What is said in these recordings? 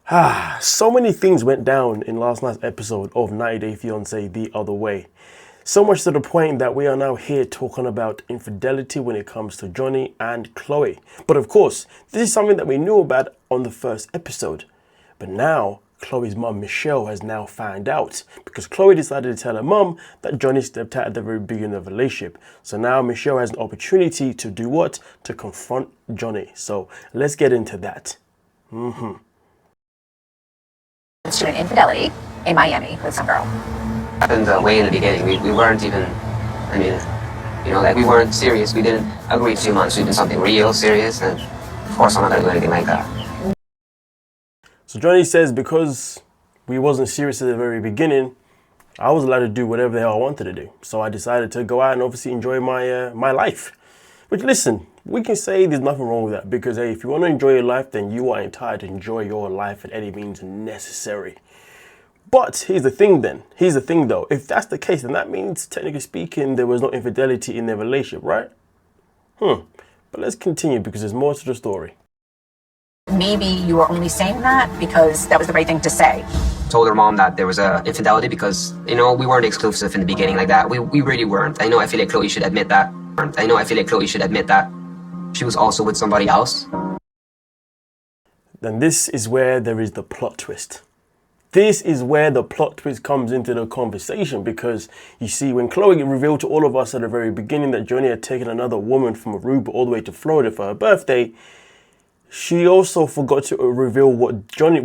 So many things went down in last night's episode of 90 Day Fiancé The Other Way. So much to the point that we are now here talking about infidelity when it comes to Johnny and Chloe. But of course, this is something that we knew about on the first episode. But now, Chloe's mum, Michelle, has now found out because Chloe decided to tell her mum that Johnny stepped out at the very beginning of the relationship. So now Michelle has an opportunity to do what? To confront Johnny. So let's get into that. To an infidelity in Miami with some girl. Happened way in the beginning. We weren't even, we weren't serious. We didn't agree 2 months to do something real serious, and of course I'm not gonna do anything like that. So Johnny says because we wasn't serious at the very beginning, I was allowed to do whatever the hell I wanted to do. So I decided to go out and obviously enjoy my life. Which, listen, we can say there's nothing wrong with that because, hey, if you want to enjoy your life, then you are entitled to enjoy your life at any means necessary. But here's the thing though. If that's the case, then that means, technically speaking, there was no infidelity in their relationship, right? But let's continue because there's more to the story. Maybe you were only saying that because that was the right thing to say. Told her mom that there was a infidelity because, we weren't exclusive in the beginning like that. We really weren't. I feel like Chloe should admit that. She was also with somebody else. Then this is where there is the plot twist. This is where the plot twist comes into the conversation because you see, when Chloe revealed to all of us at the very beginning that Johnny had taken another woman from Aruba all the way to Florida for her birthday, she also forgot to reveal what Johnny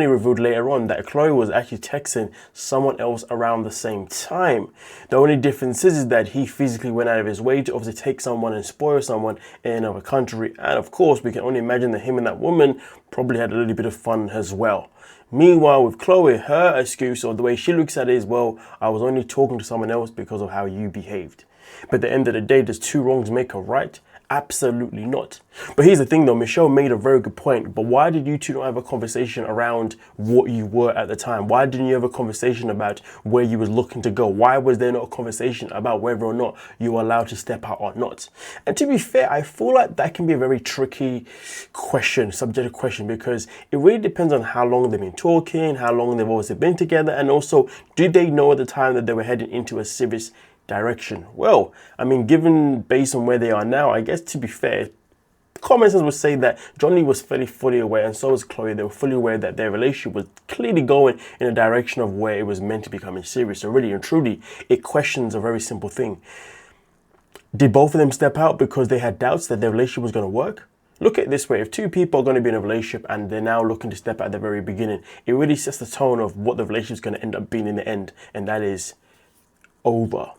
revealed later on, that Chloe was actually texting someone else around the same time. The only difference is that he physically went out of his way to obviously take someone and spoil someone in another country. And of course, we can only imagine that him and that woman probably had a little bit of fun as well. Meanwhile, with Chloe, her excuse or the way she looks at it is, well, I was only talking to someone else because of how you behaved. But at the end of the day, does 2 wrongs make a right? Absolutely not. But here's the thing though, Michelle made a very good point. But why did you two not have a conversation around what you were at the time? Why didn't you have a conversation about where you was looking to go? Why was there not a conversation about whether or not you were allowed to step out or not? And to be fair, I feel like that can be a very tricky question, subjective question, because it really depends on how long they've been talking, how long they've always been together, and also, did they know at the time that they were heading into a serious direction? Well, given based on where they are now, I guess to be fair, common sense would say that Johnny was fully aware, and so was Chloe. They were fully aware that their relationship was clearly going in a direction of where it was meant to becoming serious. So really and truly, it questions a very simple thing. Did both of them step out because they had doubts that their relationship was going to work? Look at it this way, if 2 people are going to be in a relationship and they're now looking to step out at the very beginning, it really sets the tone of what the relationship is going to end up being in the end, and that is over.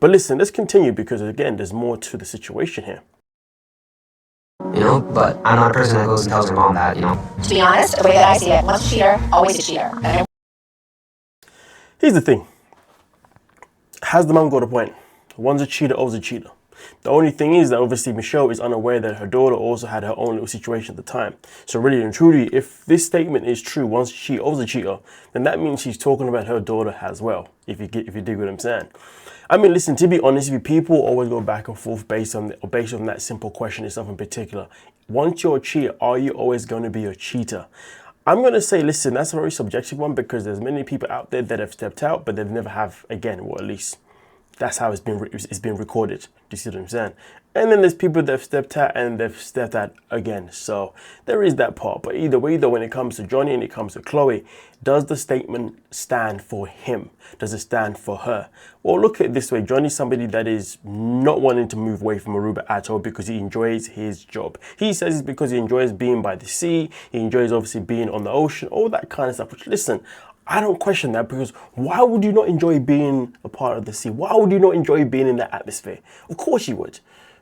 But listen, let's continue because again, there's more to the situation here. But I'm not a person that goes and tells her mom that, To be honest, the way that I see it, once a cheater, always a cheater. Here's the thing. Has the mum got a point? One's a cheater, always a cheater. The only thing is that obviously Michelle is unaware that her daughter also had her own little situation at the time. So really and truly, if this statement is true, once she always a cheater, then that means she's talking about her daughter as well, if you dig what I'm saying. Listen, to be honest with you, people always go back and forth based on that simple question itself in particular. Once you're a cheater, are you always going to be a cheater? I'm going to say, listen, that's a very subjective one because there's many people out there that have stepped out, but they've never have again, or at least that's how it's been recorded. Do you see what I'm saying? And then there's people that have stepped out and they've stepped out again. So there is that part. But either way, though, when it comes to Johnny and it comes to Chloe, does the statement stand for him? Does it stand for her? Well, look at it this way. Johnny's somebody that is not wanting to move away from Aruba at all because he enjoys his job. He says it's because he enjoys being by the sea. He enjoys obviously being on the ocean, all that kind of stuff. Which, listen, I don't question that because why would you not enjoy being a part of the sea? Why would you not enjoy being in that atmosphere? Of course you would.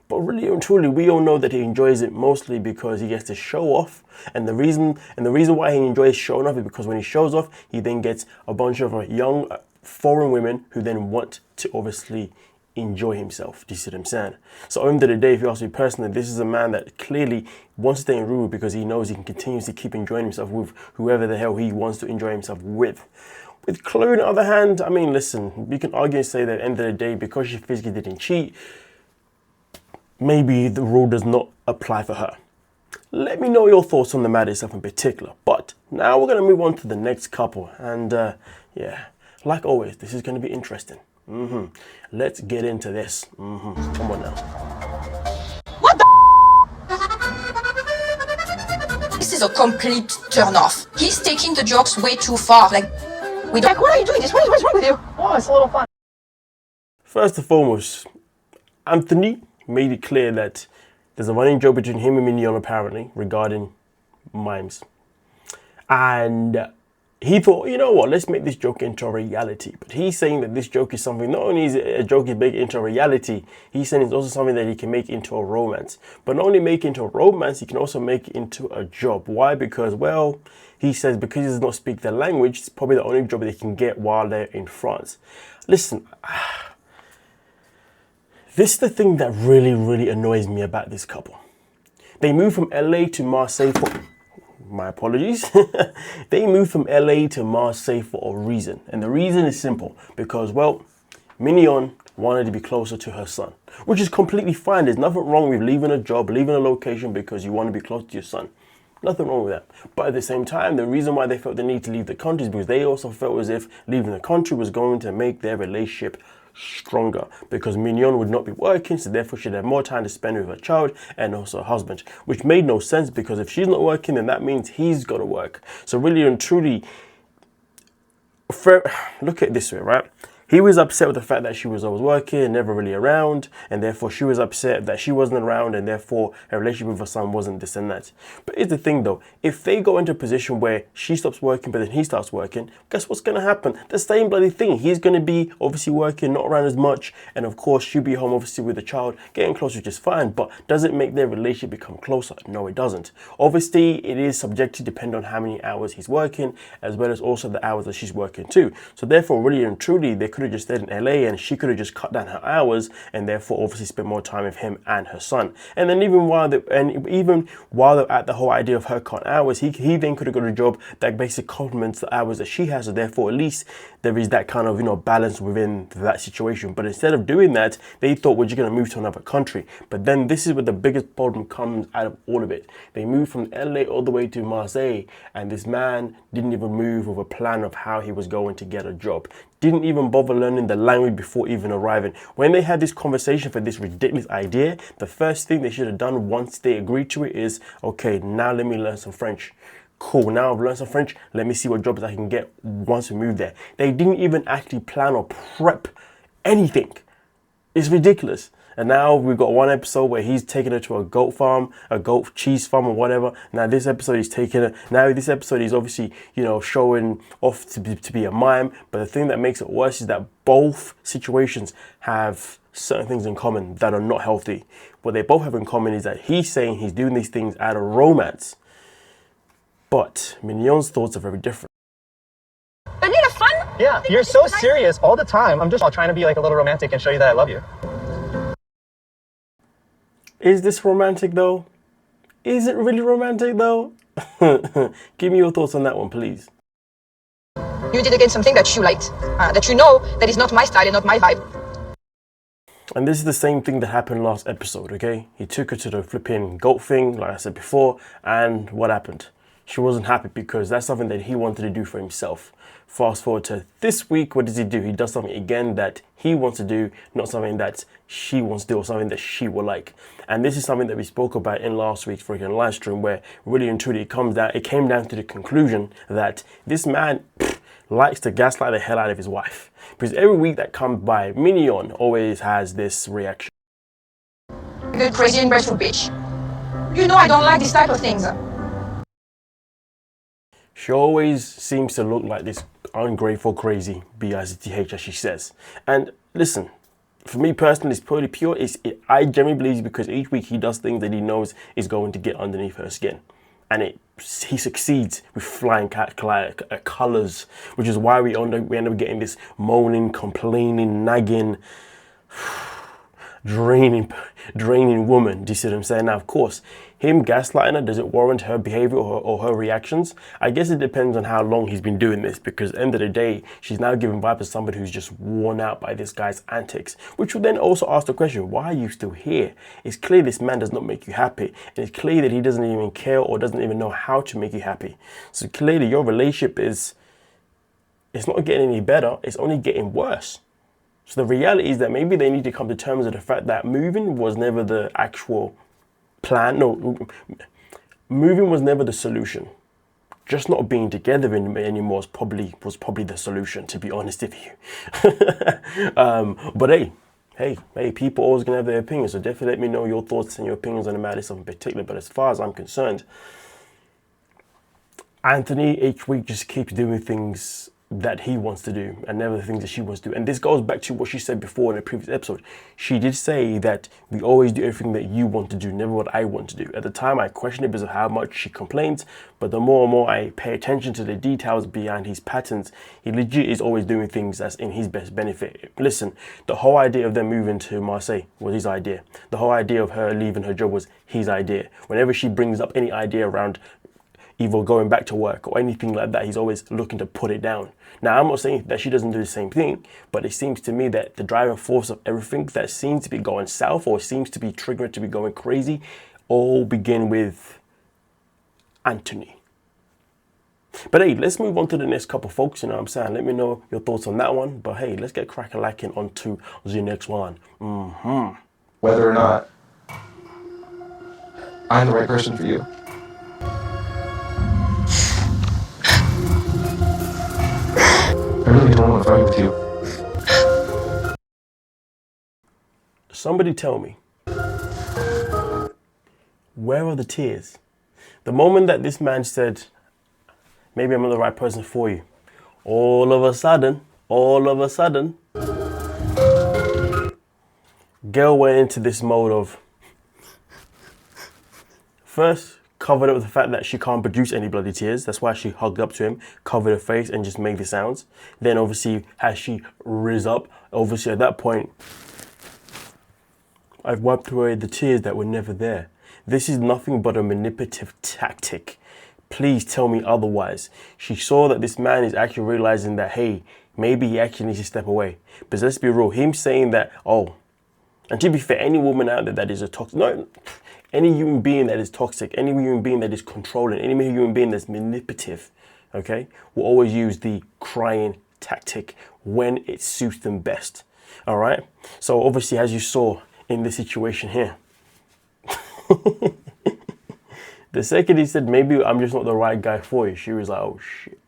But really and truly, we all know that he enjoys it mostly because he gets to show off. And the reason why he enjoys showing off is because when he shows off, he then gets a bunch of young foreign women who then want to obviously enjoy himself. Do you see what I'm saying? So at the end of the day, if you ask me personally, this is a man that clearly wants to stay in Aruba because he knows he can continuously keep enjoying himself with whoever the hell he wants to enjoy himself with. With Chloe, on the other hand, listen, you can argue and say that at the end of the day, because she physically didn't cheat, maybe the rule does not apply for her. Let me know your thoughts on the matter itself in particular. But now we're going to move on to the next couple. And yeah, like always, this is going to be interesting. Let's get into this. Come on now. What the? This is a complete turn off. He's taking the jokes way too far. Like, we don't. Like, what are you doing this? What's wrong with you? Oh, it's a little fun. First and foremost, Anthony made it clear that there's a running joke between him and Manon apparently regarding mimes. And he thought, you know what, let's make this joke into a reality. But he's saying that this joke is something, not only is it a joke he's making into a reality, he's saying it's also something that he can make into a romance. But not only make it into a romance, he can also make it into a job. Why? Because, well, he says because he does not speak their language, it's probably the only job they can get while they're in France. Listen, this is the thing that really annoys me about this couple. They moved from LA to Marseille for... My apologies. They moved from LA to Marseille for a reason. And the reason is simple. Because, well, Manon wanted to be closer to her son. Which is completely fine. There's nothing wrong with leaving a job, leaving a location because you want to be close to your son. Nothing wrong with that. But at the same time, the reason why they felt the need to leave the country is because they also felt as if leaving the country was going to make their relationship stronger, because Manon would not be working, so therefore she'd have more time to spend with her child and also her husband, which made no sense, because if she's not working, then that means he's got to work. So really and truly, look at it this way, right? He was upset with the fact that she was always working, never really around, and therefore she was upset that she wasn't around, and therefore her relationship with her son wasn't this and that. But here's the thing though, if they go into a position where she stops working but then he starts working, guess what's going to happen? The same bloody thing. He's going to be obviously working, not around as much, and of course she'll be home obviously with the child, getting closer, which is fine, but does it make their relationship become closer? No, it doesn't. Obviously it is subject to depend on how many hours he's working, as well as also the hours that she's working too. So therefore really and truly, they could have just stayed in LA and she could have just cut down her hours and therefore obviously spent more time with him and her son. And then even while they're at the whole idea of her cut hours, he then could have got a job that basically complements the hours that she has. So therefore, at least there is that kind of, you know, balance within that situation. But instead of doing that, they thought we're just going to move to another country. But then this is where the biggest problem comes out of all of it. They moved from LA all the way to Marseille, and this man didn't even move with a plan of how he was going to get a job. Didn't even bother learning the language before even arriving. When they had this conversation for this ridiculous idea, the first thing they should have done once they agreed to it is, okay, now let me learn some French. Cool, now I've learned some French, let me see what jobs I can get once we move there. They didn't even actually plan or prep anything. It's ridiculous. And now we've got one episode where he's taking her to a goat farm, a goat cheese farm or whatever. Now this episode he's taking her, now this episode he's obviously, you know, showing off to be a mime. But the thing that makes it worse is that both situations have certain things in common that are not healthy. What they both have in common is that he's saying he's doing these things out of romance. But Manon's thoughts are very different. Isn't it fun? Yeah, you're so serious all the time. I'm just trying to be like a little romantic and show you that I love you. Is this romantic though? Is it really romantic though? Give me your thoughts on that one, please. You did again something that you liked, that you know that is not my style and not my vibe. And this is the same thing that happened last episode, okay? He took her to the flipping goat thing, like I said before, and what happened? She wasn't happy because that's something that he wanted to do for himself. Fast forward to this week, what does he do? He does something again that he wants to do, not something that she wants to do or something that she will like. And this is something that we spoke about in last week's freaking live stream, where really and truly it came down to the conclusion that this man likes to gaslight the hell out of his wife. Because every week that comes by, Manon always has this reaction. The crazy and grateful bitch. You know I don't like this type of things. She always seems to look like this ungrateful, crazy B-I-Z-T-H, as she says. And listen, for me personally, it's purely pure. I genuinely believe because each week he does things that he knows is going to get underneath her skin. And he succeeds with flying colors, which is why we end up getting this moaning, complaining, nagging, draining woman. Do you see what I'm saying? Now, of course, him gaslighting her, does it warrant her behavior or her reactions? I guess it depends on how long he's been doing this, because at the end of the day, she's now giving vibes to somebody who's just worn out by this guy's antics, which will then also ask the question, why are you still here? It's clear this man does not make you happy, and it's clear that he doesn't even care or doesn't even know how to make you happy. So clearly your relationship it's not getting any better, it's only getting worse. So the reality is that maybe they need to come to terms with the fact that moving was never the actual plan. No, moving was never the solution. Just not being together anymore was probably the solution, to be honest with you. But hey, people always gonna have their opinions. So definitely let me know your thoughts and your opinions on the matter in particular. But as far as I'm concerned, Anthony each week just keeps doing things that he wants to do and never the things that she wants to do. And this goes back to what she said before in a previous episode. She did say that we always do everything that you want to do, never what I want to do. At the time, I questioned it because of how much she complains, but the more and more I pay attention to the details behind his patterns, he legit is always doing things that's in his best benefit. Listen, the whole idea of them moving to Marseille was his idea. The whole idea of her leaving her job was his idea. Whenever she brings up any idea around either going back to work or anything like that, he's always looking to put it down. Now, I'm not saying that she doesn't do the same thing, but it seems to me that the driving force of everything that seems to be going south or seems to be triggered to be going crazy all begin with Anthony. But hey, let's move on to the next couple, folks. You know what I'm saying? Let me know your thoughts on that one. But hey, let's get crack-a-lacking on to the next one. Whether or not I'm the right person for you. I really don't want to fight with you. Somebody tell me, where are the tears? The moment that this man said, maybe I'm not the right person for you, all of a sudden, girl went into this mode of, first, covered up with the fact that she can't produce any bloody tears. That's why she hugged up to him, covered her face and just made the sounds. Then obviously, as she riz up, obviously at that point, I've wiped away the tears that were never there. This is nothing but a manipulative tactic. Please tell me otherwise. She saw that this man is actually realizing that, hey, maybe he actually needs to step away. But let's be real, him saying that, oh, and to be fair, any woman out there that is a toxic, no, any human being that is toxic, any human being that is controlling, any human being that's manipulative, okay, will always use the crying tactic when it suits them best, all right? So obviously, as you saw in this situation here, the second he said, maybe I'm just not the right guy for you, she was like, oh shit,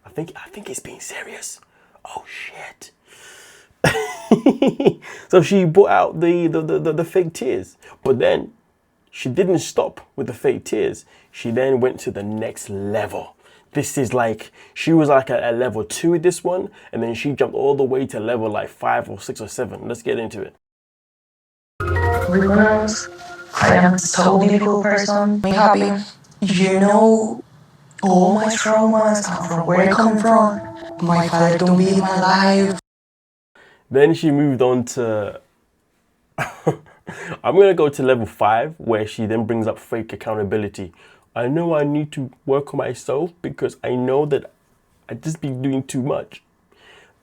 I think it's being serious. Oh shit. So she brought out the fake tears, but then she didn't stop with the fake tears. She then went to the next level. This is like, she was like at level 2 with this one, and then she jumped all the way to level like 5 or 6 or 7. Let's get into it. Girls, I am so difficult person. I'm happy. You know, all my traumas come from where I come from. My father don't be in my life. Then she moved on to, I'm going to go to level 5, where she then brings up fake accountability. I know I need to work on myself because I know that I just been doing too much.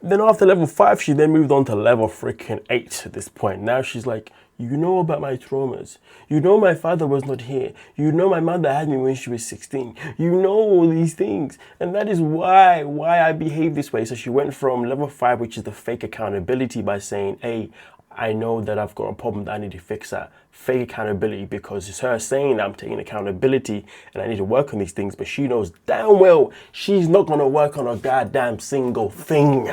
Then after level 5, she then moved on to level freaking 8 at this point. Now she's like, you know about my traumas. You know my father was not here. You know my mother had me when she was 16. You know all these things. And that is why I behave this way. So she went from level 5, which is the fake accountability, by saying, hey, I know that I've got a problem that I need to fix that. Fake accountability, because it's her saying that I'm taking accountability and I need to work on these things. But she knows damn well she's not going to work on a goddamn single thing.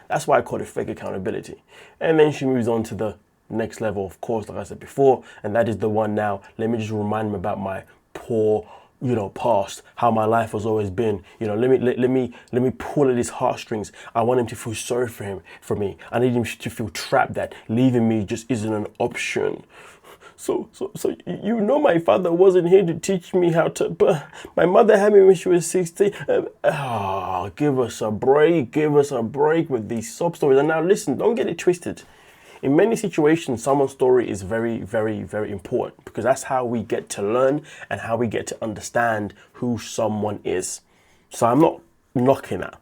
That's why I call it fake accountability. And then she moves on to the next level, of course, like I said before, and that is the one now. Let me just remind him about my poor, past, how my life has always been. Let me pull at his heartstrings. I want him to feel sorry for me. I need him to feel trapped, that leaving me just isn't an option. So my father wasn't here to teach me how to, but my mother had me when she was 16. Give us a break with these sob stories. And now listen, don't get it twisted. In many situations, someone's story is very, very, very important because that's how we get to learn and how we get to understand who someone is. So I'm not knocking that.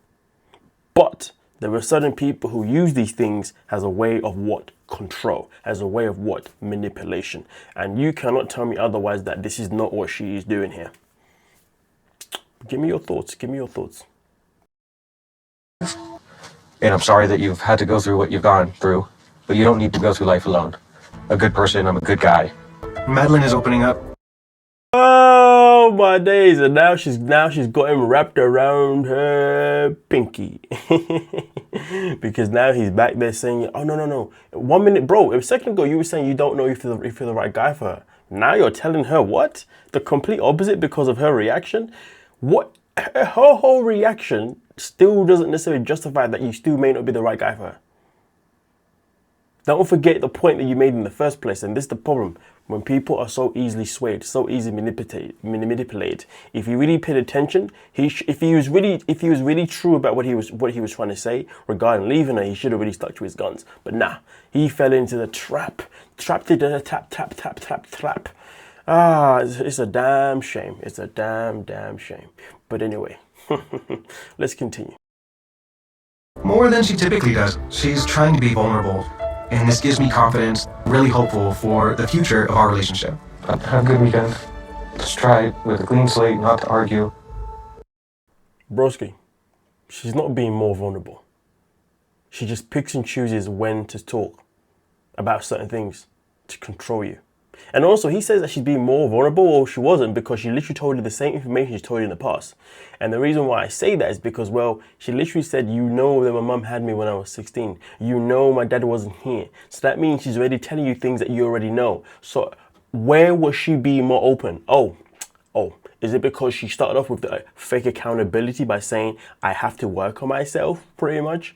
But there are certain people who use these things as a way of what? Control, as a way of what? Manipulation. And you cannot tell me otherwise that this is not what she is doing here. Give me your thoughts. Give me your thoughts. And I'm sorry that you've had to go through what you've gone through, but you don't need to go through life alone. A good person, I'm a good guy. Madelein is opening up. Oh my days! And now she's got him wrapped around her pinky. Because now he's back there saying, oh no. 1 minute, bro, a second ago you were saying you don't know if you're the right guy for her. Now you're telling her what? The complete opposite because of her reaction? What? Her whole reaction still doesn't necessarily justify that you still may not be the right guy for her. Don't forget the point that you made in the first place, and this is the problem. When people are so easily swayed, so easily manipulated, if you really paid attention, if he was really true about what he was trying to say regarding leaving her, he should have really stuck to his guns. But nah, he fell into the trap, trapped into the trap. Ah, it's a damn shame. It's a damn shame. But anyway, let's continue. More than she typically does. She's trying to be vulnerable. And this gives me confidence, really hopeful for the future of our relationship. Have a good weekend. Let's try with a clean slate, not to argue. Broski, she's not being more vulnerable. She just picks and chooses when to talk about certain things to control you. And also, he says that she's being more vulnerable, or she wasn't, because she literally told you the same information she's told you in the past. And the reason why I say that is because, well, she literally said, you know that my mum had me when I was 16. You know my dad wasn't here. So that means she's already telling you things that you already know. So where was she being more open? Oh, is it because she started off with the fake accountability by saying, I have to work on myself, pretty much?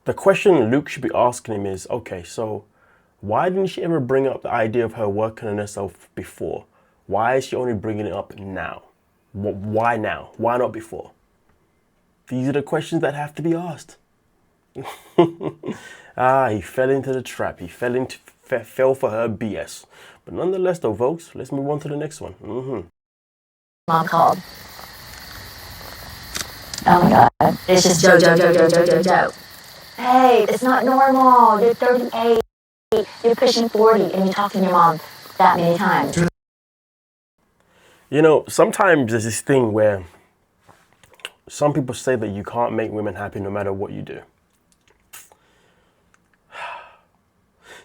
The question Luke should be asking him is, okay, so why didn't she ever bring up the idea of her working on herself before? Why is she only bringing it up now? Why now? Why not before? These are the questions that have to be asked. He fell into the trap. He fell for her BS. But nonetheless, though, folks, let's move on to the next one. Mom called. Oh my God. It's just Joe. Hey, it's not normal. You're 38. You're pushing 40 and you're talking to your mom that many times. You know, sometimes there's this thing where some people say that you can't make women happy no matter what you do.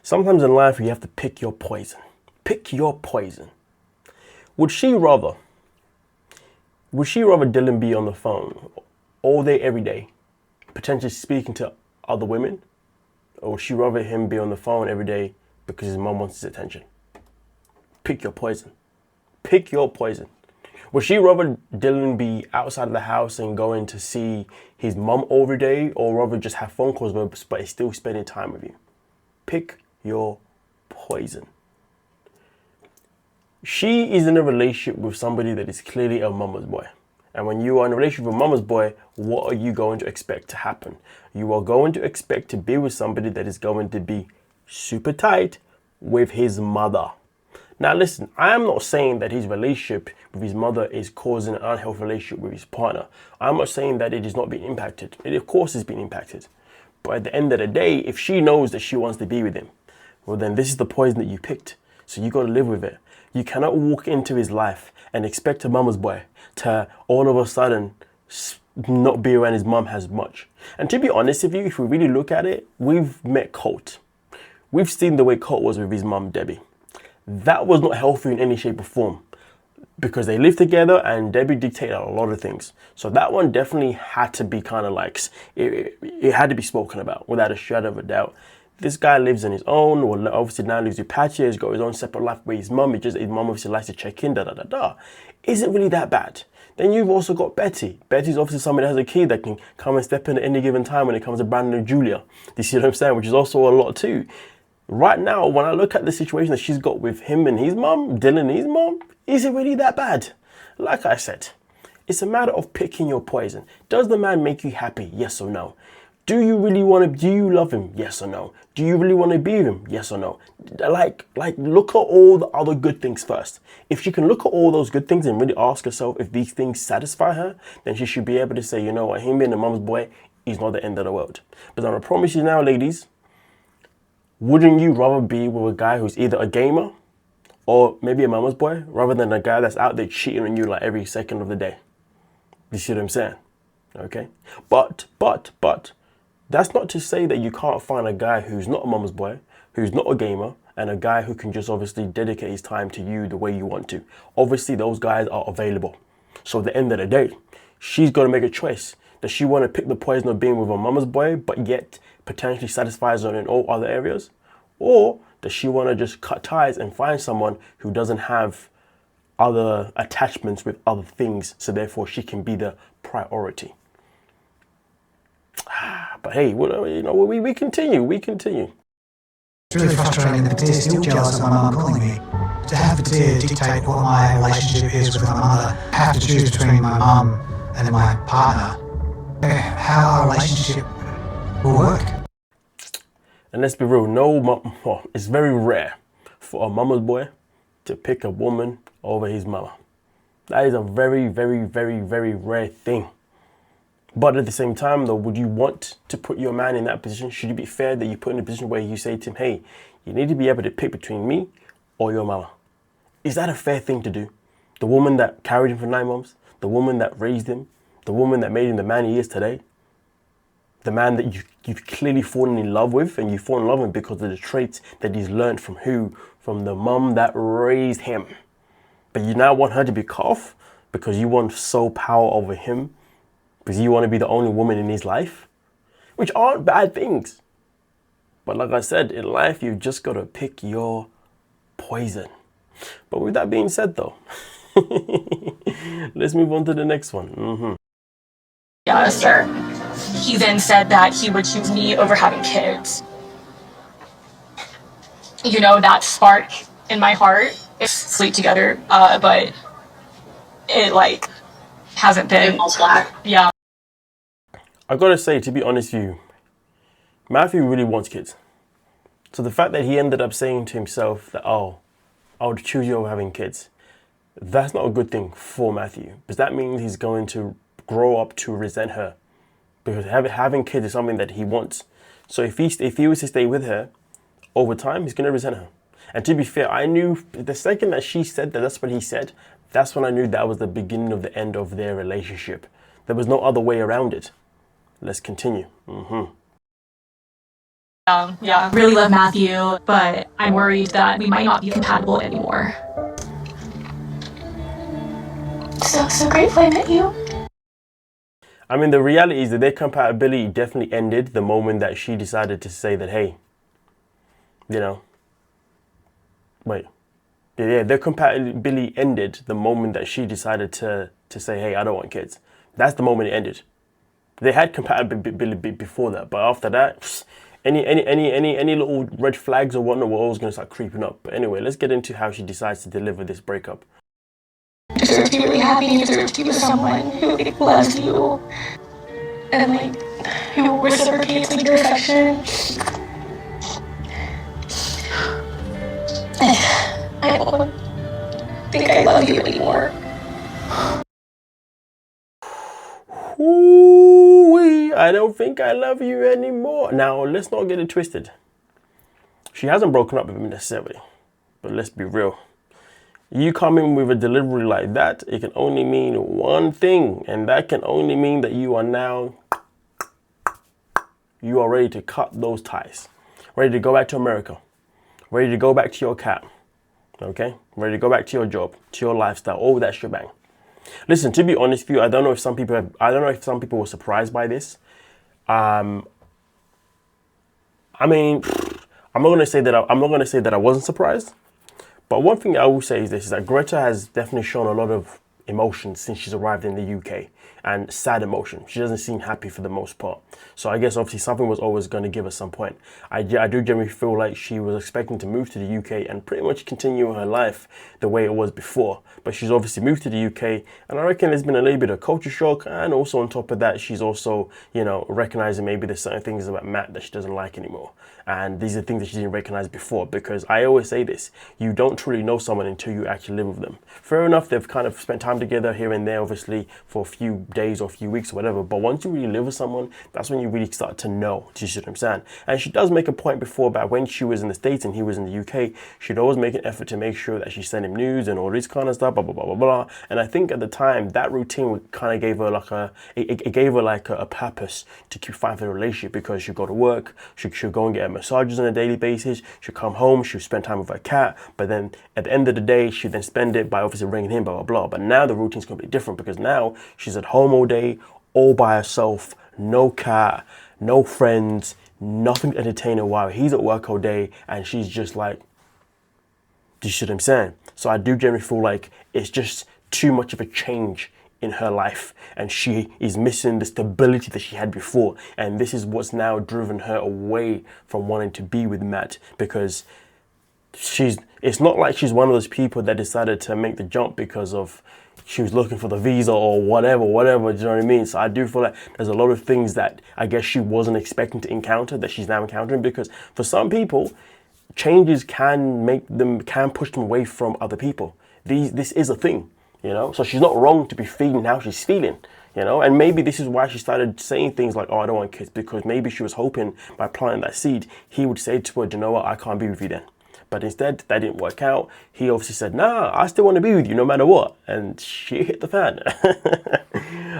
Sometimes in life you have to pick your poison. Pick your poison. Would she rather Dylan be on the phone all day, every day, potentially speaking to other women? Or would she rather him be on the phone every day because his mom wants his attention? Pick your poison. Pick your poison. Would she rather Dylan be outside of the house and going to see his mom every day, or rather just have phone calls but he's still spending time with you? Pick your poison. She is in a relationship with somebody that is clearly a mama's boy. And when you are in a relationship with a mama's boy, what are you going to expect to happen? You are going to expect to be with somebody that is going to be super tight with his mother. Now listen, I am not saying that his relationship with his mother is causing an unhealthy relationship with his partner. I'm not saying that it is not being impacted. It of course is being impacted. But at the end of the day, if she knows that she wants to be with him, well then this is the poison that you picked. So you got to live with it. You cannot walk into his life and expect a mama's boy to all of a sudden not be around his mum as much. And to be honest with you, if we really look at it, we've met Colt. We've seen the way Colt was with his mum, Debbie. That was not healthy in any shape or form because they lived together and Debbie dictated a lot of things. So that one definitely had to be kind of like, it had to be spoken about without a shadow of a doubt. This guy lives on his own, or obviously now lives with Patchy, he's got his own separate life with his mum. His mum obviously likes to check in, Is it really that bad? Then you've also got Betty. Betty's obviously somebody that has a kid that can come and step in at any given time when it comes to Brandon and Julia. Do you see what I'm saying? Which is also a lot too. Right now, when I look at the situation that she's got with him and his mum, Dylan and his mum, is it really that bad? Like I said, it's a matter of picking your poison. Does the man make you happy? Yes or no? Do you really want to, do you love him? Yes or no? Do you really want to be with him? Yes or no? Like look at all the other good things first. If she can look at all those good things and really ask herself if these things satisfy her, then she should be able to say, you know what, him being a mama's boy is not the end of the world. But I'm gonna promise you now, ladies, wouldn't you rather be with a guy who's either a gamer or maybe a mama's boy rather than a guy that's out there cheating on you like every second of the day? You see what I'm saying? Okay. But that's not to say that you can't find a guy who's not a mama's boy, who's not a gamer, and a guy who can just obviously dedicate his time to you the way you want to. Obviously, those guys are available. So at the end of the day, she's got to make a choice. Does she want to pick the poison of being with a mama's boy, but yet potentially satisfies her in all other areas? Or does she want to just cut ties and find someone who doesn't have other attachments with other things, so therefore she can be the priority? But hey, we continue. It's really frustrating that Fateh's still jealous of my mum calling me. To have Fateh dictate what my relationship is with my mother, I have to choose between my mum and then my partner. How our relationship will work. And let's be real, it's very rare for a mama's boy to pick a woman over his mama. That is a very, very, very, very rare thing. But at the same time, though, would you want to put your man in that position? Should it be fair that you put in a position where you say to him, hey, you need to be able to pick between me or your mama? Is that a fair thing to do? The woman that carried him for 9 months, the woman that raised him, the woman that made him the man he is today, the man that you've clearly fallen in love with, and you fall in love with because of the traits that he's learned from who? From the mum that raised him. But you now want her to be cut off because you want sole power over him, because you want to be the only woman in his life, which aren't bad things. But like I said, in life, you've just got to pick your poison. But with that being said, though, let's move on to the next one. Yeah, sir. He then said that he would choose me over having kids. You know, that spark in my heart is sleep together, but it hasn't been. Yeah. I gotta say, to be honest with you, Matthew really wants kids. So the fact that he ended up saying to himself that, oh, I would choose you over having kids, that's not a good thing for Matthew, because that means he's going to grow up to resent her, because having kids is something that he wants. So if he was to stay with her over time, he's going to resent her. And to be fair, I knew the second that she said that that's what he said, that's when I knew that was the beginning of the end of their relationship. There was no other way around it. Let's continue. Yeah, really love Matthew, but I'm worried that we might not be compatible anymore. So grateful I met you. I mean, the reality is that their compatibility definitely ended the moment that she decided to say that, hey, their compatibility ended the moment that she decided to say, hey, I don't want kids. That's the moment it ended. They had compatibility before that, but after that, any little red flags or whatnot were always going to start creeping up. But anyway, let's get into how she decides to deliver this breakup. You deserve to be really happy. You deserve to be with someone who loves you and who reciprocates your affection. I don't think I love you anymore. Ooh, I don't think I love you anymore. Now, let's not get it twisted. She hasn't broken up with him necessarily, but let's be real. You come in with a delivery like that, it can only mean one thing, and that can only mean that you are ready to cut those ties, ready to go back to America, ready to go back to your cat, okay? Ready to go back to your job, to your lifestyle, all that shebang. Listen, to be honest with you, I don't know if some people were surprised by this. I mean, I'm not gonna say that I wasn't surprised. But one thing I will say is this: is that Greta has definitely shown a lot of emotions since she's arrived in the UK, and sad emotion. She doesn't seem happy for the most part. So I guess obviously something was always going to give her some point. I do generally feel like she was expecting to move to the UK and pretty much continue her life the way it was before. But she's obviously moved to the UK, and I reckon there's been a little bit of culture shock, and also on top of that, she's also, you know, recognizing maybe there's certain things about Matt that she doesn't like anymore. And these are things that she didn't recognize before, because I always say this, you don't truly know someone until you actually live with them. Fair enough, they've kind of spent time together here and there, obviously, for a few days or a few weeks or whatever, but once you really live with someone, that's when you really start to know, do you see what I'm saying? And she does make a point before about when she was in the States and he was in the UK, she'd always make an effort to make sure that she sent him news and all this kind of stuff, blah, blah, blah, blah, blah. And I think at the time, that routine kind of gave her like it gave her like a purpose to keep fighting for the relationship, because she'd go to work, she'd go and get her massages on a daily basis, she'd come home, she'd spend time with her cat, but then at the end of the day, she'd then spend it by obviously ringing him, blah, blah, blah. But now the routine's completely different, because now she's at home all day, all by herself, no cat, no friends, nothing to entertain her while he's at work all day, and she's just like, do you see what I'm saying? So I do generally feel like it's just too much of a change in her life, and she is missing the stability that she had before, and this is what's now driven her away from wanting to be with Matt, because it's not like she's one of those people that decided to make the jump because of she was looking for the visa or whatever, do you know what I mean? So I do feel like there's a lot of things that I guess she wasn't expecting to encounter that she's now encountering, because for some people, changes can push them away from other people. This is a thing, you know? So she's not wrong to be feeling how she's feeling, you know? And maybe this is why she started saying things like, oh, I don't want kids, because maybe she was hoping by planting that seed, he would say to her, you know what, I can't be with you then. But instead, that didn't work out. He obviously said, nah, I still want to be with you no matter what. And she hit the fan.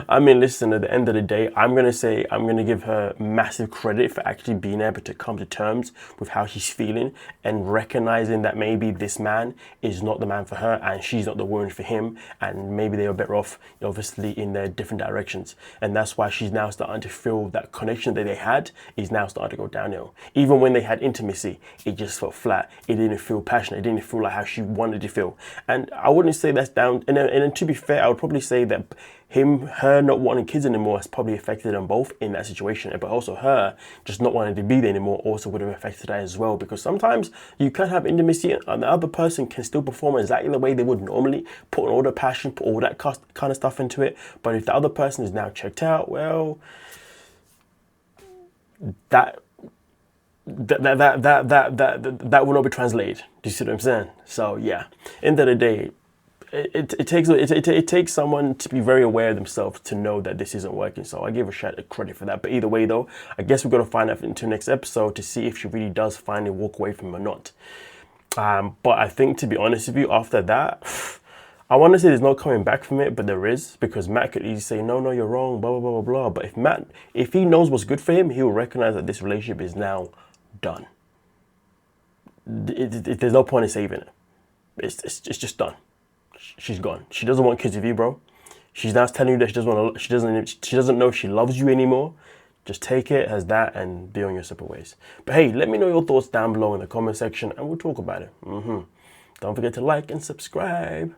I mean, listen, at the end of the day, I'm going to give her massive credit for actually being able to come to terms with how she's feeling and recognizing that maybe this man is not the man for her and she's not the woman for him. And maybe they are better off, obviously, in their different directions. And that's why she's now starting to feel that connection that they had is now starting to go downhill. Even when they had intimacy, it just felt flat. It didn't feel passionate. It didn't feel like how she wanted to feel. And I wouldn't say that's down. And then to be fair, I would probably say that her not wanting kids anymore has probably affected them both in that situation. But also her just not wanting to be there anymore also would have affected that as well. Because sometimes you can have intimacy and the other person can still perform exactly the way they would normally, put all the passion, put all that kind of stuff into it. But if the other person is now checked out, well, that will not be translated. Do you see what I'm saying? So yeah, end of the day, it takes someone to be very aware of themselves to know that this isn't working. So I give a credit for that. But either way though, I guess we're gonna find out into next episode to see if she really does finally walk away from him or not. But I think, to be honest with you, after that, I want to say there's no coming back from it, but there is, because Matt could easily say, no, you're wrong, blah, blah, blah, blah, blah. But if he knows what's good for him, he'll recognize that this relationship is now done. There's no point in saving it. It's just done. She's gone. She doesn't want kids with you, bro. She's now telling you that she doesn't know she loves you anymore. Just take it as that and be on your separate ways. But hey, let me know your thoughts down below in the comment section and we'll talk about it. Don't forget to like and subscribe.